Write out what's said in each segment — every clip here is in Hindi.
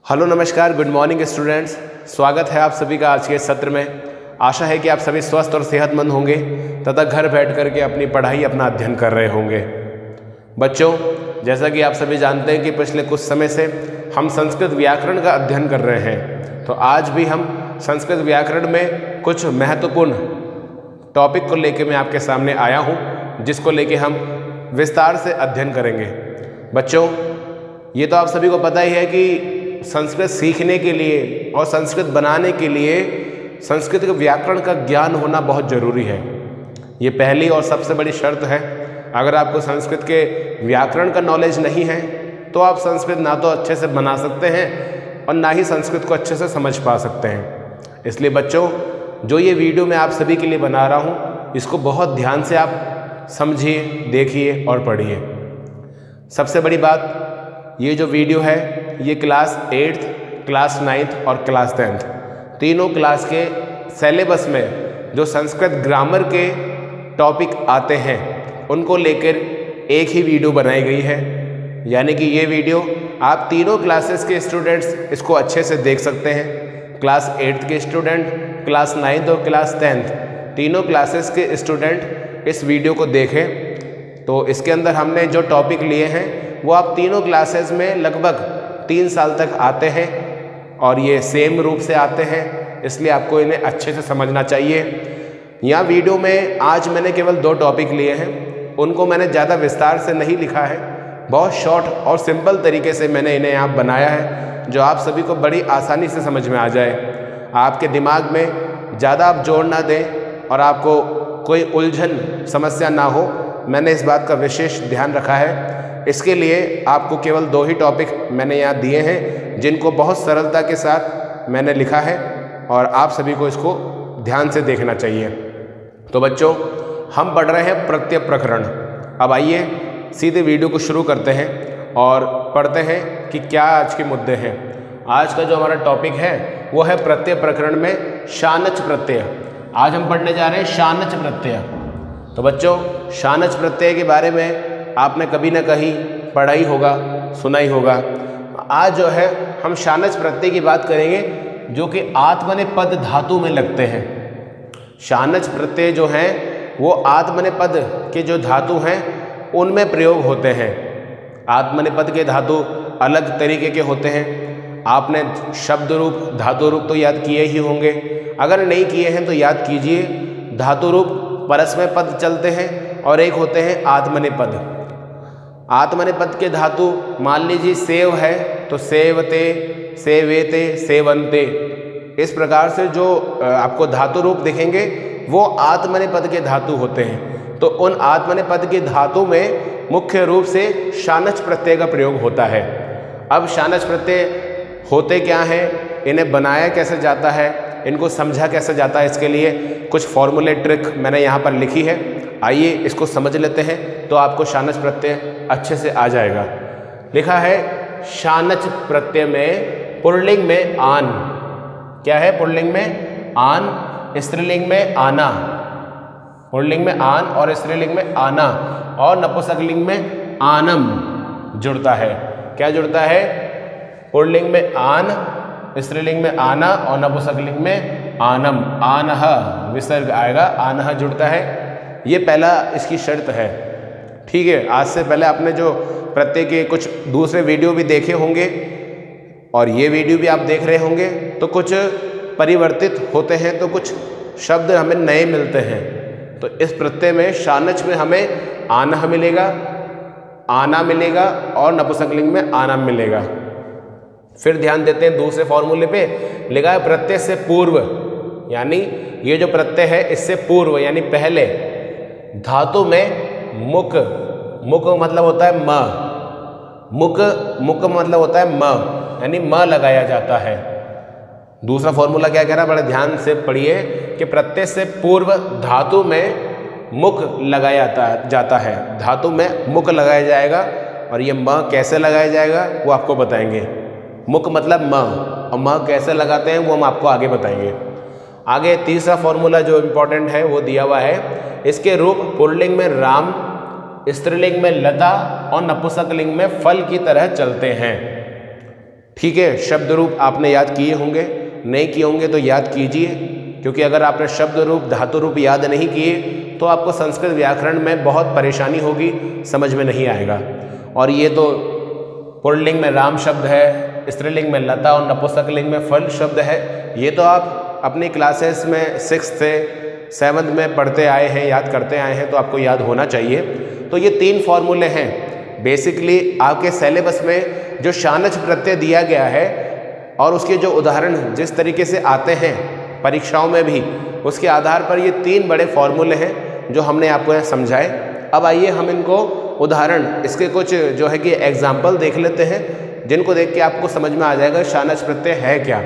हेलो नमस्कार, गुड मॉर्निंग स्टूडेंट्स। स्वागत है आप सभी का आज के सत्र में। आशा है कि आप सभी स्वस्थ और सेहतमंद होंगे तथा घर बैठ कर के अपनी पढ़ाई अपना अध्ययन कर रहे होंगे। बच्चों, जैसा कि आप सभी जानते हैं कि पिछले कुछ समय से हम संस्कृत व्याकरण का अध्ययन कर रहे हैं, तो आज भी हम संस्कृत व्याकरण में कुछ महत्वपूर्ण टॉपिक को लेकर मैं आपके सामने आया हूँ, जिसको लेके हम विस्तार से अध्ययन करेंगे। बच्चों, ये तो आप सभी को पता ही है कि संस्कृत सीखने के लिए और संस्कृत बनाने के लिए संस्कृत के व्याकरण का ज्ञान होना बहुत ज़रूरी है। ये पहली और सबसे बड़ी शर्त है। अगर आपको संस्कृत के व्याकरण का नॉलेज नहीं है तो आप संस्कृत ना तो अच्छे से बना सकते हैं और ना ही संस्कृत को अच्छे से समझ पा सकते हैं। इसलिए बच्चों, जो ये वीडियो मैं आप सभी के लिए बना रहा हूँ, इसको बहुत ध्यान से आप समझिए, देखिए और पढ़िए। सबसे बड़ी बात, ये जो वीडियो है ये क्लास 8th, क्लास 9th और क्लास 10th तीनों क्लास के सिलेबस में जो संस्कृत ग्रामर के टॉपिक आते हैं उनको लेकर एक ही वीडियो बनाई गई है। यानी कि ये वीडियो आप तीनों क्लासेस के स्टूडेंट्स इसको अच्छे से देख सकते हैं। क्लास 8th के स्टूडेंट, क्लास 9th और क्लास 10th तीनों क्लासेस के स्टूडेंट इस वीडियो को देखें। तो इसके अंदर हमने जो टॉपिक लिए हैं वो आप तीनों क्लासेस में लगभग 3 साल तक आते हैं और ये सेम रूप से आते हैं, इसलिए आपको इन्हें अच्छे से समझना चाहिए। यहाँ वीडियो में आज मैंने केवल 2 टॉपिक लिए हैं, उनको मैंने ज़्यादा विस्तार से नहीं लिखा है, बहुत शॉर्ट और सिंपल तरीके से मैंने इन्हें यहाँ बनाया है, जो आप सभी को बड़ी आसानी से समझ में आ जाए। आपके दिमाग में ज़्यादा आप जोर ना दें और आपको कोई उलझन समस्या ना हो, मैंने इस बात का विशेष ध्यान रखा है। इसके लिए आपको केवल 2 ही टॉपिक मैंने यहाँ दिए हैं, जिनको बहुत सरलता के साथ मैंने लिखा है और आप सभी को इसको ध्यान से देखना चाहिए। तो बच्चों, हम पढ़ रहे हैं प्रत्यय प्रकरण। अब आइए सीधे वीडियो को शुरू करते हैं और पढ़ते हैं कि क्या आज के मुद्दे हैं। आज का जो हमारा टॉपिक है वो है प्रत्यय प्रकरण में शानच प्रत्यय। आज हम पढ़ने जा रहे हैं शानच प्रत्यय। तो बच्चों, शानच प्रत्यय के बारे में आपने कभी ना कहीं पढ़ा ही होगा, सुना ही होगा। आज जो है हम शानच प्रत्यय की बात करेंगे, जो कि आत्मनेपद धातु में लगते हैं। शानच प्रत्यय जो हैं वो आत्मनेपद के जो धातु हैं उनमें प्रयोग होते हैं। आत्मनेपद के धातु अलग तरीके के होते हैं। आपने शब्द रूप, धातु रूप तो याद किए ही होंगे। अगर नहीं किए हैं तो याद कीजिए। धातु रूप परस्मय पद चलते हैं और एक होते हैं आत्मनेपद। आत्मनेपद के धातु मान लीजिए सेव है तो सेवते, सेवेते, सेवंते, इस प्रकार से जो आपको धातु रूप दिखेंगे वो आत्मनेपद के धातु होते हैं। तो उन आत्मनेपद के धातु में मुख्य रूप से शानच प्रत्यय का प्रयोग होता है। अब शानच प्रत्यय होते क्या हैं, इन्हें बनाया कैसे जाता है, इनको समझा कैसे जाता है, इसके लिए कुछ फॉर्मूले ट्रिक मैंने यहाँ पर लिखी है। आइए इसको समझ लेते हैं तो आपको शानच प्रत्यय अच्छे से आ जाएगा। लिखा है शानच प्रत्यय में पुल्लिंग में आन। क्या है पुल्लिंग में? आन। स्त्रीलिंग में आना। पुल्लिंग में आन और स्त्रीलिंग में आना, और नपुंसकलिंग में आनम जुड़ता है। क्या जुड़ता है? पुल्लिंग में आन, स्त्रीलिंग में आना और नपुंसकलिंग में आनम। आनह विसर्ग आएगा, आनह जुड़ता है। ये पहला इसकी शर्त है। ठीक है, आज से पहले आपने जो प्रत्यय के कुछ दूसरे वीडियो भी देखे होंगे और ये वीडियो भी आप देख रहे होंगे, तो कुछ परिवर्तित होते हैं, तो कुछ शब्द हमें नए मिलते हैं। तो इस प्रत्यय में शानच में हमें आनह मिलेगा, आना मिलेगा और नपुंसकलिंग में आनम मिलेगा। फिर ध्यान देते हैं दूसरे फॉर्मूले पे। लिखा है प्रत्यय से पूर्व, यानी ये जो प्रत्यय है इससे पूर्व यानी पहले धातु में मुक। मुक मतलब होता है म। मुक मतलब होता है म, यानी म लगाया जाता है। दूसरा फॉर्मूला क्या कह रहा है, बड़े ध्यान से पढ़िए कि प्रत्यय से पूर्व धातु में मुक लगाया जाता है। धातु में मुक लगाया जाएगा और ये म कैसे लगाया जाएगा वो आपको बताएंगे। मुक मतलब म, और म कैसे लगाते हैं वो हम आपको आगे बताएंगे। आगे तीसरा फॉर्मूला जो इम्पोर्टेंट है वो दिया हुआ है। इसके रूप पुल्लिंग में राम, स्त्रीलिंग में लता और नपुंसकलिंग में फल की तरह चलते हैं। ठीक है, शब्द रूप आपने याद किए होंगे, नहीं किए होंगे तो याद कीजिए, क्योंकि अगर आपने शब्द रूप धातु रूप याद नहीं किए तो आपको संस्कृत व्याकरण में बहुत परेशानी होगी, समझ में नहीं आएगा। और ये तो पुल्लिंग में राम शब्द है, स्त्रीलिंग में लता और नपुंसकलिंग में फल शब्द है। ये तो आप अपनी क्लासेस में 6th से 7th में पढ़ते आए हैं, याद करते आए हैं, तो आपको याद होना चाहिए। तो ये 3 फॉर्मूले हैं बेसिकली आपके सिलेबस में जो शानच प्रत्यय दिया गया है और उसके जो उदाहरण जिस तरीके से आते हैं परीक्षाओं में भी, उसके आधार पर ये 3 बड़े फॉर्मूले हैं जो हमने आपको यहाँ समझाए। अब आइए हम इनको उदाहरण, इसके कुछ जो है कि एग्जाम्पल देख लेते हैं, जिनको देख के आपको समझ में आ जाएगा शानच प्रत्यय है क्या।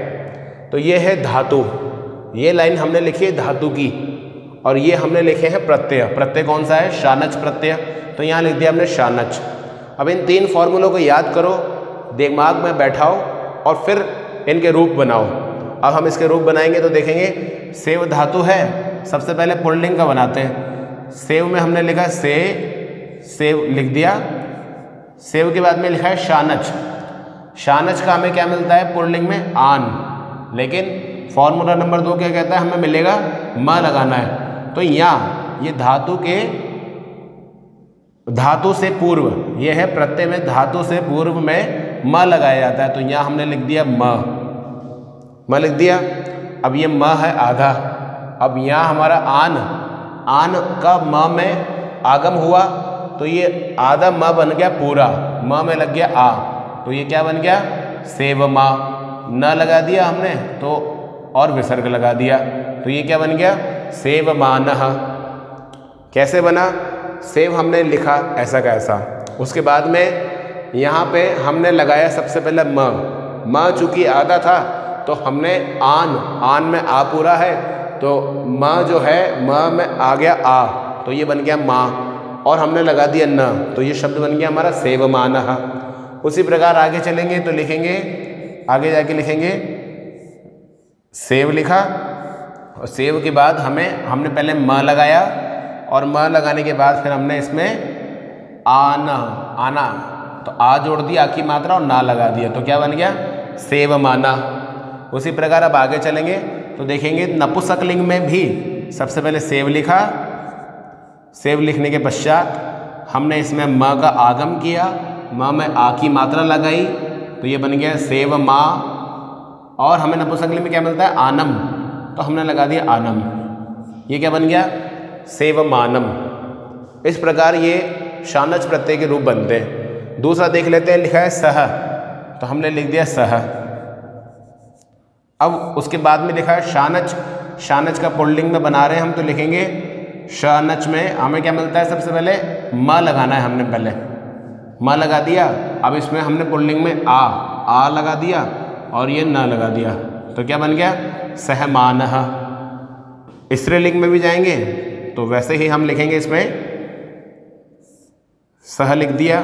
तो ये है धातु, ये लाइन हमने लिखी है धातु की, और ये हमने लिखे हैं प्रत्यय। प्रत्यय कौन सा है? शानच प्रत्यय। तो यहाँ लिख दिया हमने शानच। अब इन 3 फॉर्मूलों को याद करो, दिमाग में बैठाओ और फिर इनके रूप बनाओ। अब हम इसके रूप बनाएंगे तो देखेंगे, सेव धातु है, सबसे पहले पुल्लिंग का बनाते हैं। सेव में हमने लिखा सेव लिख दिया। सेव के बाद में लिखा है शानच। शानच का हमें क्या मिलता है? पुल्लिंग में आन। लेकिन फॉर्मूला नंबर 2 क्या कहता है? हमें मिलेगा म लगाना है। तो यहाँ ये धातु से पूर्व, ये है प्रत्यय में धातु से पूर्व में म लगाया जाता है। तो यहाँ हमने लिख दिया म लिख दिया। अब ये म है आधा। अब यहाँ हमारा आन का म में आगम हुआ, तो ये आधा म बन गया पूरा, म में लग गया आ, तो ये क्या बन गया? सेव मा। न लगा दिया हमने तो और विसर्ग लगा दिया, तो ये क्या बन गया? सेव मानः। कैसे बना? सेव हमने लिखा ऐसा का ऐसा, उसके बाद में यहाँ पे हमने लगाया सबसे पहले म चूँकि आधा था तो हमने आन में आ पूरा है, तो म जो है म में आ गया आ, तो ये बन गया माँ, और हमने लगा दिया न, तो ये शब्द बन गया हमारा सेवमानः। उसी प्रकार आगे चलेंगे तो लिखेंगे, आगे जाके लिखेंगे सेव लिखा, और सेव के बाद हमने पहले म लगाया, और म लगाने के बाद फिर हमने इसमें आना, तो आ जोड़ दिया, आ की मात्रा और ना लगा दिया, तो क्या बन गया? सेवमाना। उसी प्रकार अब आगे चलेंगे तो देखेंगे नपुंसकलिंग में भी सबसे पहले सेव लिखा। सेव लिखने के पश्चात हमने इसमें म का आगम किया, म में आ की मात्रा लगाई, तो ये बन गया सेव माँ। और हमें नपुंसकलिंग में क्या मिलता है? आनम, तो हमने लगा दिया आनम, ये क्या बन गया? सेवमानम। इस प्रकार ये शानच प्रत्यय के रूप बनते हैं। दूसरा देख लेते हैं, लिखा है सह, तो हमने लिख दिया सह। अब उसके बाद में लिखा है शानच। शानच का पुल्लिंग में बना रहे हैं हम, तो लिखेंगे शानच में हमें क्या मिलता है? सबसे पहले म लगाना है, हमने पहले म लगा दिया। अब इसमें हमने पुल्लिंग में आ लगा दिया और ये न लगा दिया, तो क्या बन गया? सहमानः। स्त्रीलिंग में भी जाएंगे तो वैसे ही हम लिखेंगे, इसमें सह लिख दिया।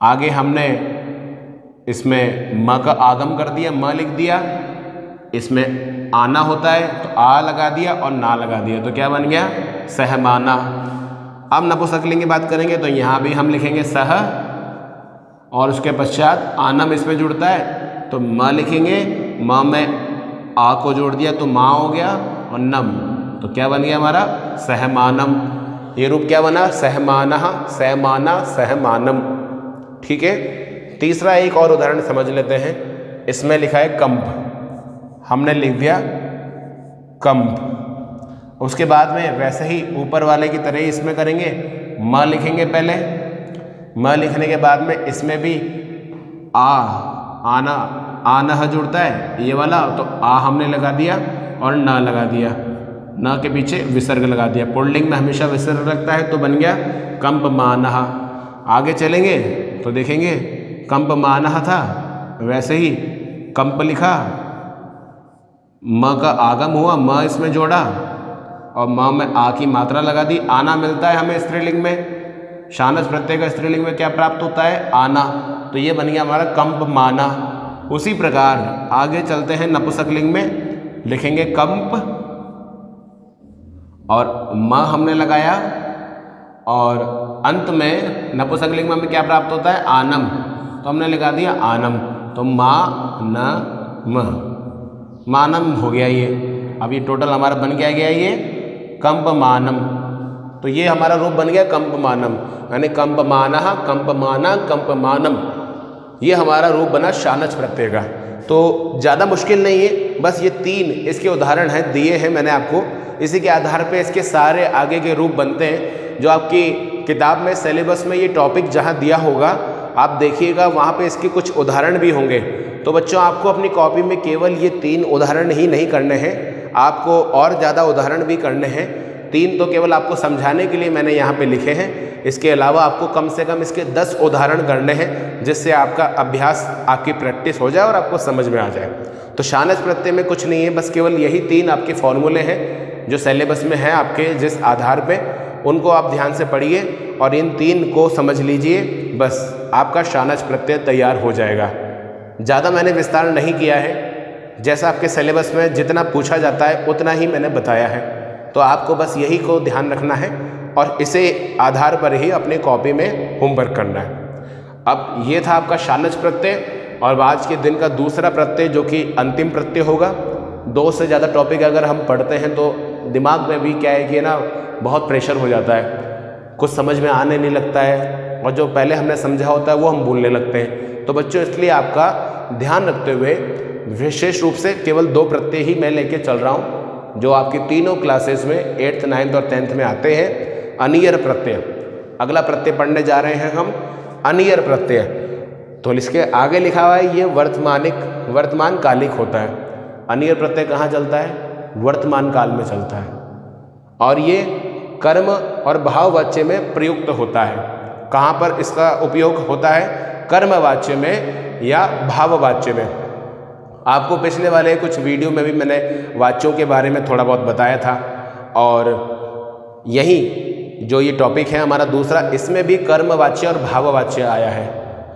आगे हमने इसमें म का आगम कर दिया, म लिख दिया। इसमें आना होता है तो आ लगा दिया और ना लगा दिया, तो क्या बन गया? सहमाना। अब नपुंसकलिंग की बात करेंगे तो यहाँ भी हम लिखेंगे सह, और उसके पश्चात आनम इसमें जुड़ता है तो म लिखेंगे, म में आ को जोड़ दिया तो माँ हो गया, और नम, तो क्या बन गया हमारा? सहमानम। ये रूप क्या बना? सहमानः, सहमाना, सहमानम। ठीक है। तीसरा एक और उदाहरण समझ लेते हैं। इसमें लिखा है कंप, हमने लिख दिया कंप। उसके बाद में वैसे ही ऊपर वाले की तरह ही इसमें करेंगे, म लिखेंगे पहले। म लिखने के बाद में इसमें भी आना जुड़ता है ये वाला, तो आ हमने लगा दिया और न लगा दिया, न के पीछे विसर्ग लगा दिया। पुल्लिंग में हमेशा विसर्ग लगता है, तो बन गया कंप मानः। आगे चलेंगे तो देखेंगे कंप मानः था, वैसे ही कंप लिखा, म का आगम हुआ, म इसमें जोड़ा और म में आ की मात्रा लगा दी। आना मिलता है हमें स्त्रीलिंग में, शानच प्रत्यय का स्त्रीलिंग में क्या प्राप्त होता है? आना, तो ये बन गया हमारा कंप माना। उसी प्रकार आगे चलते हैं नपुंसकलिंग में, लिखेंगे कंप और म हमने लगाया, और अंत में नपुंसकलिंग में हमें क्या प्राप्त होता है? आनम, तो हमने लगा दिया आनम, तो मानम, मानम हो गया ये। अब ये टोटल हमारा बन क्या गया ये कंपमानम। तो ये हमारा रूप बन गया कंपमानम, यानी कंपमानः, कंपमाना, कंपमानम, ये हमारा रूप बना शानच प्रत्यय का। तो ज़्यादा मुश्किल नहीं है, बस ये 3 इसके उदाहरण हैं दिए हैं मैंने आपको, इसी के आधार पे इसके सारे आगे के रूप बनते हैं। जो आपकी किताब में सिलेबस में ये टॉपिक जहाँ दिया होगा आप देखिएगा, वहाँ पे इसके कुछ उदाहरण भी होंगे। तो बच्चों आपको अपनी कॉपी में केवल ये 3 उदाहरण ही नहीं करने हैं, आपको और ज़्यादा उदाहरण भी करने हैं। 3 तो केवल आपको समझाने के लिए मैंने यहाँ पे लिखे हैं, इसके अलावा आपको कम से कम इसके 10 उदाहरण करने हैं, जिससे आपका अभ्यास, आपकी प्रैक्टिस हो जाए और आपको समझ में आ जाए। तो शानच प्रत्यय में कुछ नहीं है, बस केवल यही 3 आपके फॉर्मूले हैं जो सिलेबस में हैं आपके, जिस आधार पे उनको आप ध्यान से पढ़िए और इन 3 को समझ लीजिए, बस आपका शानच प्रत्यय तैयार हो जाएगा। ज़्यादा मैंने विस्तार नहीं किया है, जैसा आपके सिलेबस में जितना पूछा जाता है उतना ही मैंने बताया है। तो आपको बस यही को ध्यान रखना है और इसे आधार पर ही अपनी कॉपी में होमवर्क करना है। अब ये था आपका शानच प्रत्यय, और आज के दिन का दूसरा प्रत्यय जो कि अंतिम प्रत्यय होगा। 2 से ज़्यादा टॉपिक अगर हम पढ़ते हैं तो दिमाग में भी क्या है कि ना बहुत प्रेशर हो जाता है, कुछ समझ में आने नहीं लगता है, और जो पहले हमने समझा होता है वो हम भूलने लगते हैं। तो बच्चों इसलिए आपका ध्यान रखते हुए विशेष रूप से केवल 2 प्रत्यय ही मैं लेके चल रहा हूँ, जो आपकी तीनों क्लासेस में 8th, 9th और 10th में आते हैं। अनियर प्रत्यय, अगला प्रत्यय पढ़ने जा रहे हैं हम अनियर प्रत्यय। तो इसके आगे लिखा हुआ है ये वर्तमानिक, वर्तमान कालिक होता है। अनियर प्रत्यय कहाँ चलता है? वर्तमान काल में चलता है, और ये कर्म और भाववाच्य में प्रयुक्त होता है। कहाँ पर इसका उपयोग होता है? कर्मवाच्य में या भाववाच्य में। आपको पिछले वाले कुछ वीडियो में भी मैंने वाच्यों के बारे में थोड़ा बहुत बताया था, और यही जो ये टॉपिक है हमारा दूसरा, इसमें भी कर्मवाच्य और भाववाच्य आया है।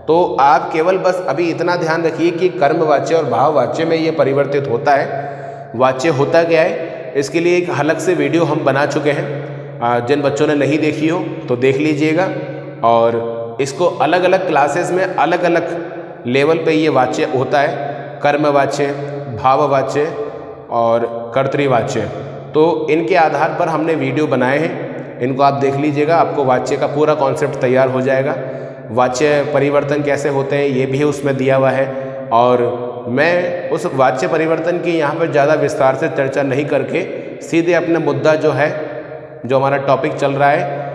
तो आप केवल बस अभी इतना ध्यान रखिए कि कर्मवाच्य और भाववाच्य में ये परिवर्तित होता है। वाच्य होता क्या है, इसके लिए एक अलग से वीडियो हम बना चुके हैं, जिन बच्चों ने नहीं देखी हो तो देख लीजिएगा। और इसको अलग अलग क्लासेस में अलग अलग लेवल पे ये वाच्य होता है, कर्मवाच्य, भाववाच्य और कर्तृवाच्य। तो इनके आधार पर हमने वीडियो बनाए हैं, इनको आप देख लीजिएगा, आपको वाच्य का पूरा कॉन्सेप्ट तैयार हो जाएगा। वाच्य परिवर्तन कैसे होते हैं ये भी उसमें दिया हुआ है, और मैं उस वाच्य परिवर्तन की यहाँ पर ज़्यादा विस्तार से चर्चा नहीं करके सीधे अपना मुद्दा जो है, जो हमारा टॉपिक चल रहा है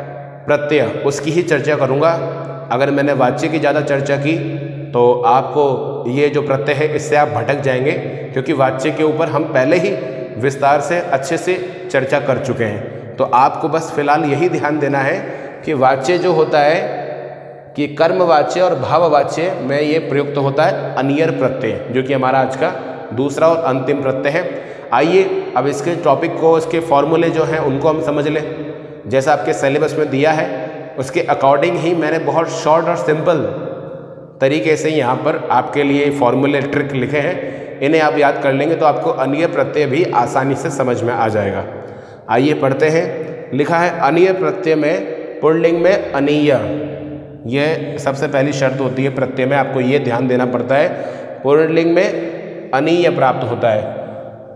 प्रत्यय, उसकी ही चर्चा करूँगा। अगर मैंने वाच्य की ज़्यादा चर्चा की तो आपको ये जो प्रत्यय है इससे आप भटक जाएंगे, क्योंकि वाच्य के ऊपर हम पहले ही विस्तार से अच्छे से चर्चा कर चुके हैं। तो आपको बस फिलहाल यही ध्यान देना है कि वाच्य जो होता है कि कर्मवाच्य और भाववाच्य में ये प्रयुक्त होता है अनियर प्रत्यय, जो कि हमारा आज का दूसरा और अंतिम प्रत्यय है। आइए अब इसके टॉपिक को, इसके फॉर्मूले जो हैं उनको हम समझ लें। जैसा आपके सिलेबस में दिया है उसके अकॉर्डिंग ही मैंने बहुत शॉर्ट और सिंपल तरीके से यहाँ पर आपके लिए फॉर्मूले ट्रिक लिखे हैं, इन्हें आप याद कर लेंगे तो आपको अनियर प्रत्यय भी आसानी से समझ में आ जाएगा। आइए पढ़ते हैं। लिखा है अनियर प्रत्यय में पुल्लिंग में अनीय, यह सबसे पहली शर्त होती है प्रत्यय में, आपको ये ध्यान देना पड़ता है। पुल्लिंग में अनीय प्राप्त होता है।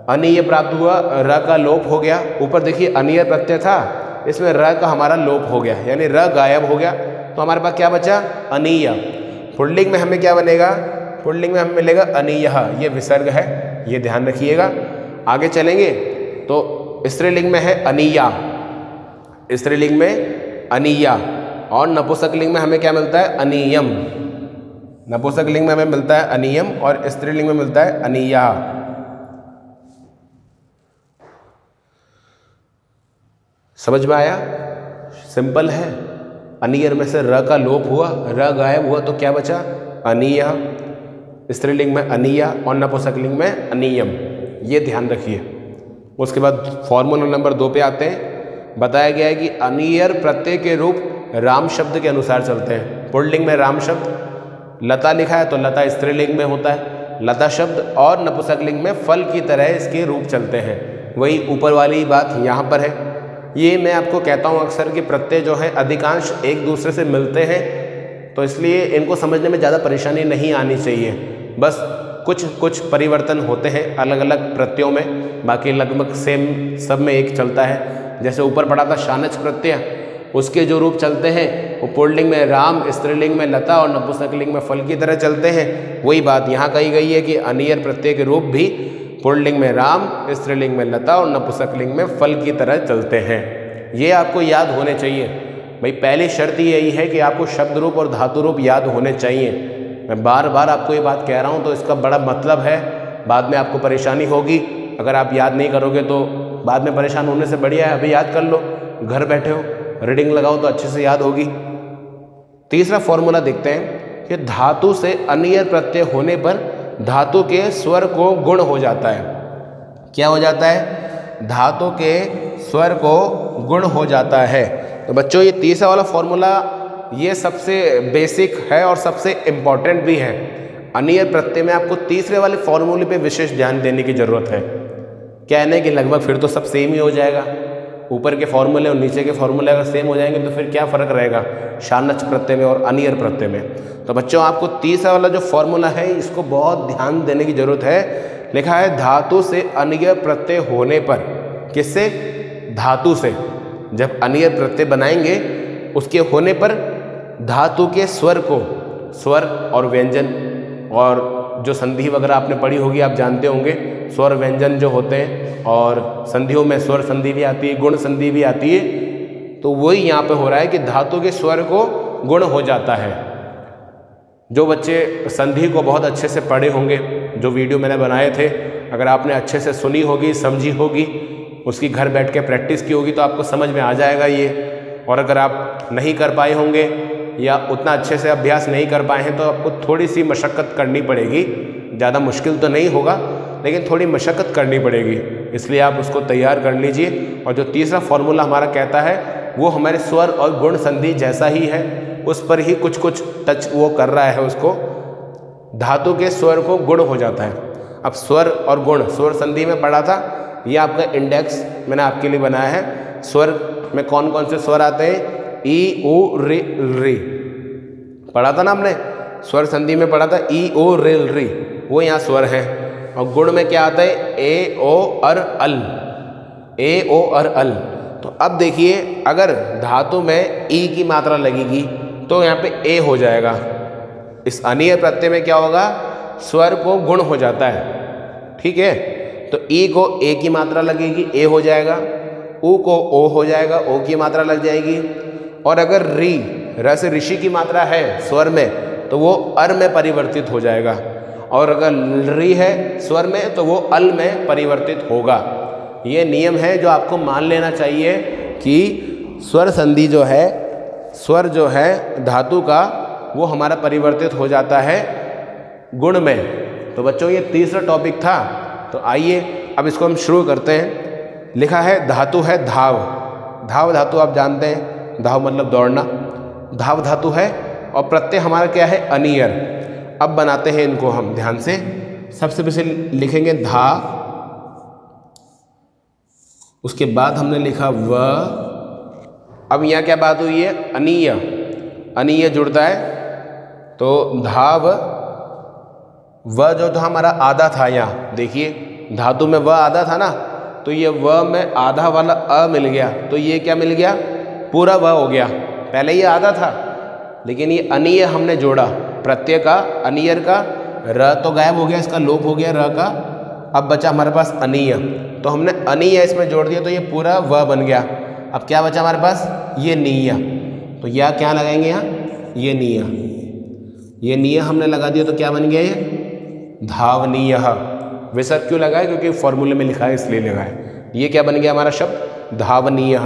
अनीय प्राप्त हुआ, र का लोप हो गया। ऊपर देखिए अनियर प्रत्यय था, इसमें र का हमारा लोप हो गया, यानी र गायब हो गया, तो हमारे पास क्या बचा? अनीय। पुल्लिंग में हमें क्या बनेगा? पुल्लिंग में हमें मिलेगा अनीयः, ये विसर्ग है, ये ध्यान रखिएगा। आगे चलेंगे तो स्त्रीलिंग में है अनीया, स्त्रीलिंग में अनीया, और नपुंसकलिंग में हमें क्या मिलता है? अनीयम। नपुंसकलिंग में हमें मिलता है अनीयम और स्त्रीलिंग में मिलता है अनीया। समझ में आया? सिंपल है। अनियर में से र का लोप हुआ, र गायब हुआ, तो क्या बचा? अनीय। स्त्रीलिंग में अनीया और नपुंसकलिंग में अनीयम, ये ध्यान रखिए। उसके बाद फॉर्मूला नंबर 2 पे आते हैं। बताया गया है कि अनियर प्रत्यय के रूप राम शब्द के अनुसार चलते हैं। पुल्लिंग में राम शब्द, लता लिखा है तो लता स्त्रीलिंग में होता है लता शब्द, और नपुंसकलिंग में फल की तरह इसके रूप चलते हैं। वही ऊपर वाली बात यहाँ पर है। ये मैं आपको कहता हूँ अक्सर कि प्रत्यय जो है अधिकांश एक दूसरे से मिलते हैं, तो इसलिए इनको समझने में ज़्यादा परेशानी नहीं आनी चाहिए। बस कुछ कुछ परिवर्तन होते हैं अलग अलग प्रत्ययों में, बाकी लगभग सेम सब में एक चलता है। जैसे ऊपर पढ़ा था शानच प्रत्यय, उसके जो रूप चलते हैं वो पुल्लिंग में राम, स्त्रीलिंग में लता और नपुंसकलिंग में फल की तरह चलते हैं। वही बात यहाँ कही गई है कि अनियर प्रत्यय के रूप भी पुल्लिंग में राम, स्त्रीलिंग में लता और नपुंसकलिंग में फल की तरह चलते हैं। ये आपको याद होने चाहिए भाई। पहली शर्त यही है कि आपको शब्द रूप और धातु रूप याद होने चाहिए। मैं बार बार आपको ये बात कह रहा हूँ तो इसका बड़ा मतलब है, बाद में आपको परेशानी होगी अगर आप याद नहीं करोगे तो। बाद में परेशान होने से बढ़िया है अभी याद कर लो, घर बैठे हो रीडिंग लगाओ तो अच्छे से याद होगी। तीसरा फॉर्मूला देखते हैं कि धातु से अनियर प्रत्यय होने पर धातु के स्वर को गुण हो जाता है। क्या हो जाता है? धातु के स्वर को गुण हो जाता है। तो बच्चों ये तीसरा वाला फॉर्मूला ये सबसे बेसिक है और सबसे इम्पॉर्टेंट भी है। अनियर प्रत्यय में आपको तीसरे वाले फॉर्मूले पे विशेष ध्यान देने की जरूरत है। क्या है ना कि लगभग फिर तो सब सेम ही हो जाएगा, ऊपर के फॉर्मूले और नीचे के फॉर्मूले अगर सेम हो जाएंगे तो फिर क्या फ़र्क रहेगा शानच प्रत्यय में और अनियर प्रत्यय में। तो बच्चों आपको तीसरा वाला जो फॉर्मूला है इसको बहुत ध्यान देने की जरूरत है। लिखा है धातु से अनियर प्रत्यय होने पर, किससे? धातु से। जब अनियर प्रत्यय बनाएंगे उसके होने पर धातु के स्वर को, स्वर और व्यंजन और जो संधि वगैरह आपने पढ़ी होगी आप जानते होंगे, स्वर व्यंजन जो होते हैं और संधियों में स्वर संधि भी आती है, गुण संधि भी आती है। तो वही यहाँ पे हो रहा है कि धातु के स्वर को गुण हो जाता है। जो बच्चे संधि को बहुत अच्छे से पढ़े होंगे, जो वीडियो मैंने बनाए थे, अगर आपने अच्छे से सुनी होगी, समझी होगी, उसकी घर बैठ के प्रैक्टिस की होगी तो आपको समझ में आ जाएगा ये। और अगर आप नहीं कर पाए होंगे या उतना अच्छे से अभ्यास नहीं कर पाए हैं तो आपको थोड़ी सी मशक्क़त करनी पड़ेगी। ज़्यादा मुश्किल तो नहीं होगा लेकिन थोड़ी मशक्क़त करनी पड़ेगी, इसलिए आप उसको तैयार कर लीजिए। और जो तीसरा फॉर्मूला हमारा कहता है वो हमारे स्वर और गुण संधि जैसा ही है, उस पर ही कुछ कुछ टच वो कर रहा है उसको। धातु के स्वर को गुण हो जाता है। अब स्वर और गुण, स्वर संधि में पढ़ा था, ये आपका इंडेक्स मैंने आपके लिए बनाया है। स्वर में कौन कौन से स्वर आते हैं? ई, उ, रि, री पढ़ा था ना हमने। स्वर संधि में पढ़ा था ई, ओ, रिल, री, वो यहाँ स्वर हैं। और गुण में क्या आता है? ए, ओ, अर, अल, ए, ओ, अर, अल। तो अब देखिए अगर धातु में ई की मात्रा लगेगी तो यहाँ पे ए हो जाएगा। इस अनियर प्रत्यय में क्या होगा? स्वर को गुण हो जाता है, ठीक है। तो ई को ए की मात्रा लगेगी, ए हो जाएगा। उ को ओ हो जाएगा, ओ की मात्रा लग जाएगी। और अगर री, र से ऋषि की मात्रा है स्वर में तो वो अर में परिवर्तित हो जाएगा। और अगर री है स्वर में तो वो अल में परिवर्तित होगा। ये नियम है जो आपको मान लेना चाहिए कि स्वर संधि जो है, स्वर जो है धातु का, वो हमारा परिवर्तित हो जाता है गुण में। तो बच्चों ये तीसरा टॉपिक था। तो आइए अब इसको हम शुरू करते हैं। लिखा है धातु है धाव। धाव धातु आप जानते हैं, धाव मतलब दौड़ना। धाव धातु है और प्रत्यय हमारा क्या है? अनियर। अब बनाते हैं इनको हम ध्यान से। सबसे पहले लिखेंगे धा, उसके बाद हमने लिखा व। अब यहाँ क्या बात हुई है? अनीय, अनीय जुड़ता है तो धाव। व जो था हमारा आधा था, यहाँ देखिए धातु में व आधा था ना, तो ये व में आधा वाला अ मिल गया, तो ये क्या मिल गया? पूरा व हो गया। पहले ये आधा था लेकिन ये अनीय हमने जोड़ा, प्रत्यय का, अनियर का। र तो गायब हो गया, इसका लोप हो गया र का। अब बचा हमारे पास अनीय, तो हमने अनीय इसमें जोड़ दिया तो ये पूरा व बन गया। अब क्या बचा हमारे पास? ये नीय। तो या क्या लगाएंगे यहाँ? ये नीय। ये नीय हमने लगा दिया तो क्या बन गया? ये धावनीय। विसर्ग क्यों लगाए? क्योंकि फॉर्मूले में लिखा है इसलिए लगाए। ये क्या बन गया हमारा शब्द? धावनीय।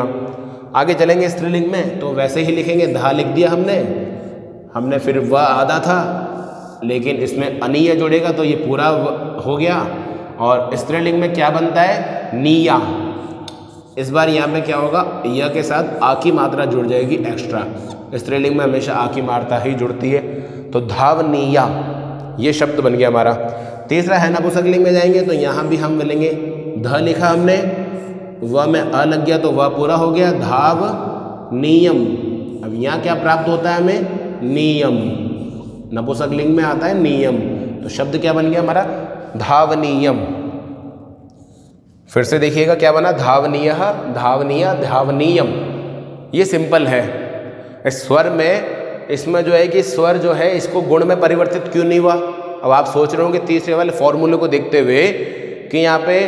आगे चलेंगे स्त्रीलिंग में तो वैसे ही लिखेंगे। धा लिख दिया हमने फिर व आधा था लेकिन इसमें अनीय जोड़ेगा तो ये पूरा हो गया। और स्त्रीलिंग में क्या बनता है? नीया। इस बार यहाँ पे क्या होगा? य के साथ आ की मात्रा जुड़ जाएगी एक्स्ट्रा। स्त्रीलिंग में हमेशा आ की मात्रा ही जुड़ती है। तो धावनीया ये शब्द बन गया हमारा। तीसरा है नपुंसकलिंग में जाएंगे तो यहाँ भी हम मिलेंगे। ध लिखा हमने, व में अ लग गया तो व पूरा हो गया। धाव नियम। अब यहाँ क्या प्राप्त होता है हमें? नियम, नपुंसकलिंग में आता है नियम, तो शब्द क्या बन गया हमारा? धावनीयम। फिर से देखिएगा क्या बना? धावनीय, धावनीय, धावनीयम। ये सिंपल है। इस स्वर में, इसमें जो है कि स्वर जो है इसको गुण में परिवर्तित क्यों नहीं हुआ? अब आप सोच रहे होंगे तीसरे वाले फॉर्मूले को देखते हुए कि यहाँ पे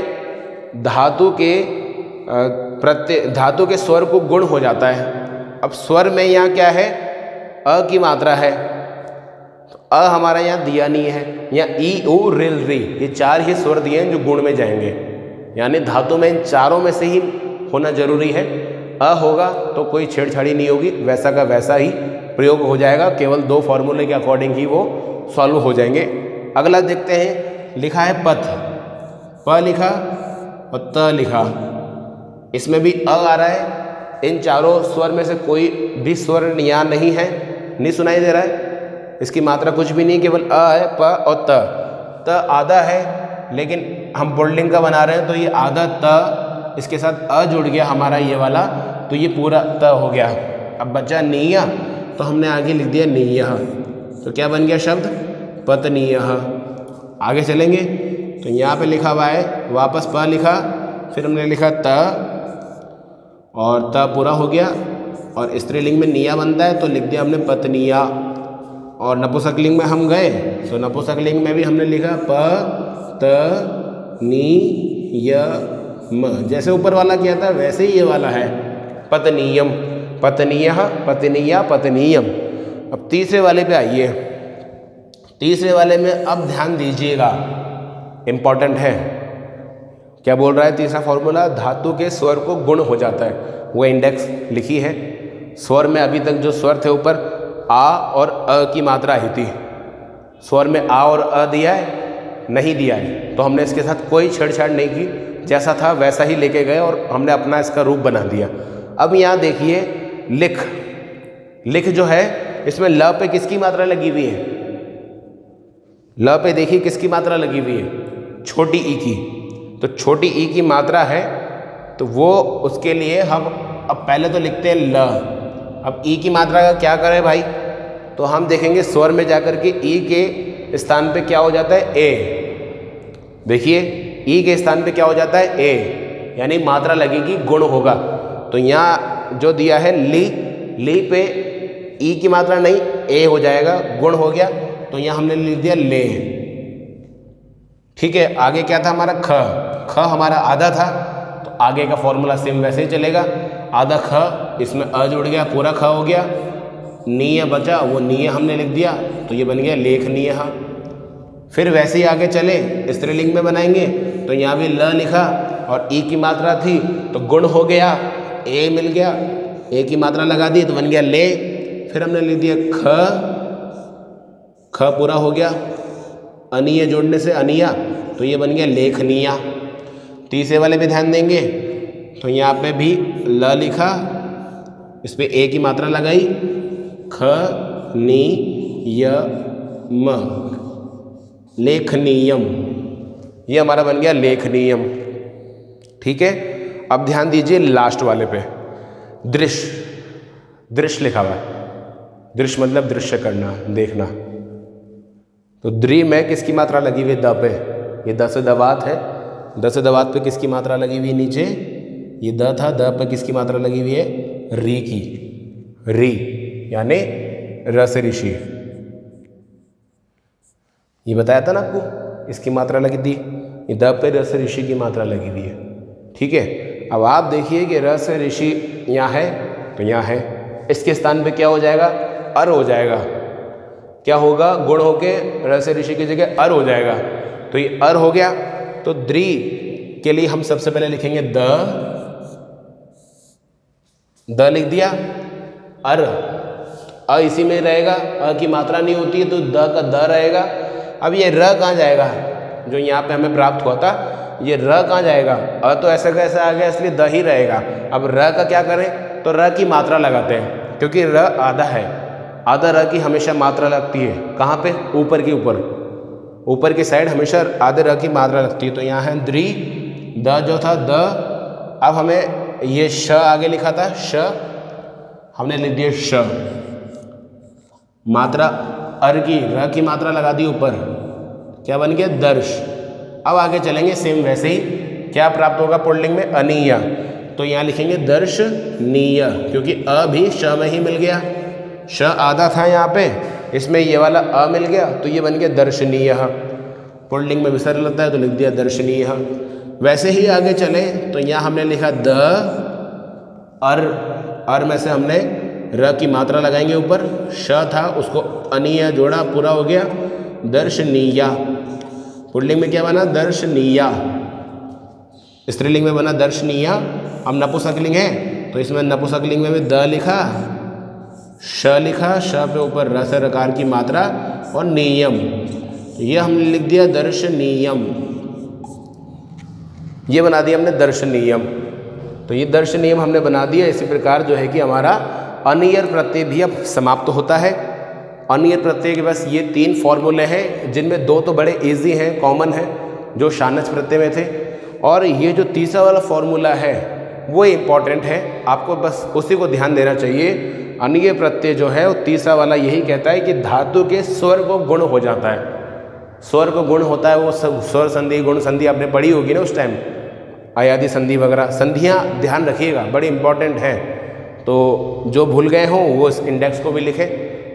धातु के स्वर को गुण हो जाता है। अब स्वर में यहाँ क्या है? अ की मात्रा है, तो अ हमारा यहाँ दिया नहीं है। यहाँ ई उ रिल री, ये 4 ही स्वर दिए हैं जो गुण में जाएंगे, यानी धातु में इन चारों में से ही होना जरूरी है। अ होगा तो कोई छेड़छाड़ी नहीं होगी, वैसा का वैसा ही प्रयोग हो जाएगा, केवल 2 फॉर्मूले के अकॉर्डिंग ही वो सॉल्व हो जाएंगे। अगला देखते हैं, लिखा है पथ, प लिखा और त लिखा, इसमें भी अ आ रहा है। इन चारों स्वर में से कोई भी स्वर यहाँ नहीं है, नहीं सुनाई दे रहा है, इसकी मात्रा कुछ भी नहीं, केवल अ है, प और त आधा है, लेकिन हम पुल्लिंग का बना रहे हैं तो ये आधा त, इसके साथ अ जुड़ गया हमारा ये वाला, तो ये पूरा त हो गया। अब बचा नीया, तो हमने आगे लिख दिया नीय, तो क्या बन गया शब्द? पतनीय। आगे चलेंगे तो यहाँ पे लिखा हुआ है, वापस प लिखा, फिर हमने लिखा त, और त पूरा हो गया, और स्त्रीलिंग में निया बनता है तो लिख दिया हमने पत्निया। और नपुंसकलिंग में हम गए तो नपुंसकलिंग में भी हमने लिखा प त नी य म, जैसे ऊपर वाला किया था वैसे ही ये वाला है, पतनीयम, पत्नियः, पत्निया, पत्नीयम। अब तीसरे वाले पे आइए। तीसरे वाले में अब ध्यान दीजिएगा, इम्पॉर्टेंट है। क्या बोल रहा है तीसरा फॉर्मूला? धातु के स्वर को गुण हो जाता है, वो इंडेक्स लिखी है। स्वर में अभी तक जो स्वर थे ऊपर आ और अ की मात्रा आई थी, स्वर में आ और अ दिया है? नहीं दिया है, तो हमने इसके साथ कोई छेड़छाड़ नहीं की, जैसा था वैसा ही लेके गए और हमने अपना इसका रूप बना दिया। अब यहाँ देखिए लिख, लिख जो है इसमें ल पे किसकी मात्रा लगी हुई है? ल पे देखिए किसकी मात्रा लगी हुई है? छोटी ई की। तो छोटी ई की मात्रा है तो वो उसके लिए हम अब पहले तो लिखते हैं ल। अब ई की मात्रा का क्या करें भाई? तो हम देखेंगे स्वर में जाकर के ई के स्थान पे क्या हो जाता है? ए। देखिए ई के स्थान पे क्या हो जाता है? ए, यानी मात्रा लगेगी, गुण होगा। तो यहाँ जो दिया है ली, ली पे ई की मात्रा नहीं, ए हो जाएगा, गुण हो गया, तो यहाँ हमने लिख दिया ले। ठीक है, आगे क्या था हमारा? ख। ख हमारा आधा था, तो आगे का फॉर्मूला सेम वैसे ही चलेगा, आधा ख, इसमें अ जुड़ गया, पूरा ख हो गया। नीय बचा, वो नीय हमने लिख दिया, तो ये बन गया लेखनीय। फिर वैसे ही आगे चले, स्त्रीलिंग में बनाएंगे तो यहाँ भी ल लिखा और ई की मात्रा थी तो गुण हो गया, ए मिल गया, ए की मात्रा लगा दी तो बन गया ले। फिर हमने लिख दिया ख, ख पूरा हो गया, अनीय जोड़ने से अनिया, तो ये बन गया लेखनीया। तीसरे वाले पे ध्यान देंगे तो यहाँ पे भी ल लिखा, इस पे ए की मात्रा लगाई, ख नी य म, लेखनीयम, ये हमारा बन गया लेखनीयम। ठीक है, अब ध्यान दीजिए लास्ट वाले पे, दृश्य। दृश्य लिखा हुआ है, दृश्य मतलब दृश्य करना, देखना। तो द्रि में किसकी मात्रा लगी हुई? द पे, ये द से दवात है, द से दवात पे किसकी मात्रा लगी हुई? नीचे ये द था, द पे किसकी मात्रा लगी हुई है? री की, री यानी र से ऋषि। ये बताया था ना आपको, इसकी मात्रा लगी थी, ये द पे र से ऋषि की मात्रा लगी हुई है। ठीक है, अब आप देखिए कि र से ऋषि यहाँ है तो यहाँ है, इसके स्थान पे क्या हो जाएगा? अर हो जाएगा। क्या होगा? गुण होके र से ऋषि की जगह अर हो जाएगा, तो ये अर हो गया। तो द्रि के लिए हम सबसे पहले लिखेंगे द लिख दिया, अर, अ इसी में रहेगा, अ की मात्रा नहीं होती है तो द का द रहेगा। अब ये र कहाँ जाएगा? जो यहाँ पे हमें प्राप्त हुआ था, ये र कहाँ जाएगा? अ तो ऐसा कैसा आ गया, इसलिए द ही रहेगा। अब र का क्या करें? तो र की मात्रा लगाते हैं, क्योंकि र आधा है, आधा र की हमेशा मात्रा लगती है। कहाँ पे? ऊपर के ऊपर, ऊपर की साइड हमेशा आधे र की मात्रा लगती है। तो यहाँ है द्रि, द जो था द, अब हमें ये श आगे लिखा था, श हमने लिख दिया श। मात्रा अर की, र की मात्रा लगा दी ऊपर, क्या बन गया दर्श। अब आगे चलेंगे सेम वैसे ही, क्या प्राप्त होगा पुल्लिंग में, अनीय। तो यहाँ लिखेंगे दर्शनीय, क्योंकि अ भी श में ही मिल गया, श आधा था यहाँ पे, इसमें ये वाला अ मिल गया तो ये बन गया दर्शनीय। पुल्लिंग में विसर्ग लगता है तो लिख दिया दर्शनीय। वैसे ही आगे चले तो यहाँ हमने लिखा द अर में से हमने र की मात्रा लगाएंगे ऊपर, श था उसको अनीय जोड़ा, पूरा हो गया दर्शनीया। पुल्लिंग में क्या बना, दर्शनीया। स्त्रीलिंग में बना दर्शनीया। अब नपुंसकलिंग है तो इसमें नपुंसकलिंग में भी द लिखा, श लिखा, श पे ऊपर र से रकार की मात्रा और नियम, ये हमने लिख दिया दर्शनीयम। ये बना दिया हमने दर्शनीयम। तो ये दर्शनीयम हमने बना दिया। इसी प्रकार जो है कि हमारा अनियर प्रत्यय भी अब समाप्त होता है। अनियर प्रत्यय के बस ये 3 फॉर्मूले हैं, जिनमें 2 तो बड़े इजी हैं, कॉमन हैं, जो शानच प्रत्यय में थे, और ये जो तीसरा वाला फॉर्मूला है वो इम्पॉर्टेंट है, आपको बस उसी को ध्यान देना चाहिए। अनियर प्रत्यय जो है वो तीसरा वाला यही कहता है कि धातु के स्वर को गुण हो जाता है। स्वर को गुण होता है, वो स्वर संधि गुण संधि आपने पढ़ी होगी ना उस टाइम, अयादि संधि वगैरह। संधियाँ ध्यान रखिएगा, बड़ी इंपॉर्टेंट है। तो जो भूल गए हों वो इस इंडेक्स को भी लिखें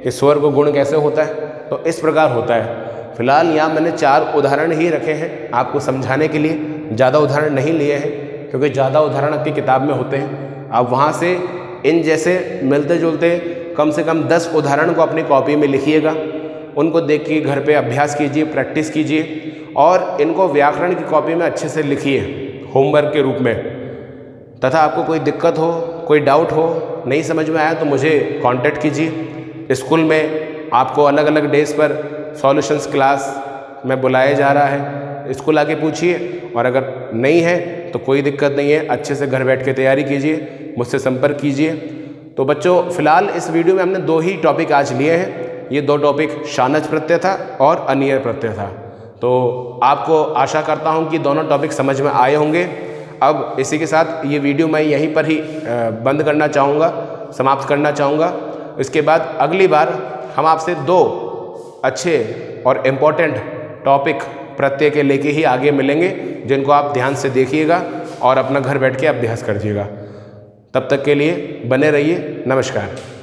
कि स्वर को गुण कैसे होता है। तो इस प्रकार होता है। फिलहाल यहाँ मैंने 4 उदाहरण ही रखे हैं आपको समझाने के लिए, ज़्यादा उदाहरण नहीं लिए हैं, क्योंकि ज़्यादा उदाहरण आपकी किताब में होते हैं। आप वहाँ से इन जैसे मिलते जुलते कम से कम 10 उदाहरण को अपनी कॉपी में लिखिएगा, उनको देख के घर पे अभ्यास कीजिए, प्रैक्टिस कीजिए, और इनको व्याकरण की कॉपी में अच्छे से लिखिए होमवर्क के रूप में। तथा आपको कोई दिक्कत हो, कोई डाउट हो, नहीं समझ में आया तो मुझे कांटेक्ट कीजिए। स्कूल में आपको अलग अलग डेज पर सॉल्यूशंस क्लास में बुलाया जा रहा है, स्कूल आके पूछिए, और अगर नहीं है तो कोई दिक्कत नहीं है, अच्छे से घर बैठ के तैयारी कीजिए, मुझसे संपर्क कीजिए। तो बच्चों फिलहाल इस वीडियो में हमने 2 ही टॉपिक आज लिए हैं। ये 2 टॉपिक शानच प्रत्यय था और अनियर प्रत्यय था। तो आपको आशा करता हूँ कि दोनों टॉपिक समझ में आए होंगे। अब इसी के साथ ये वीडियो मैं यहीं पर ही बंद करना चाहूँगा, समाप्त करना चाहूँगा। इसके बाद अगली बार हम आपसे 2 अच्छे और इम्पोर्टेंट टॉपिक प्रत्यय के लेके ही आगे मिलेंगे, जिनको आप ध्यान से देखिएगा और अपना घर बैठ के अभ्यास करिएगा। तब तक के लिए बने रहिए। नमस्कार।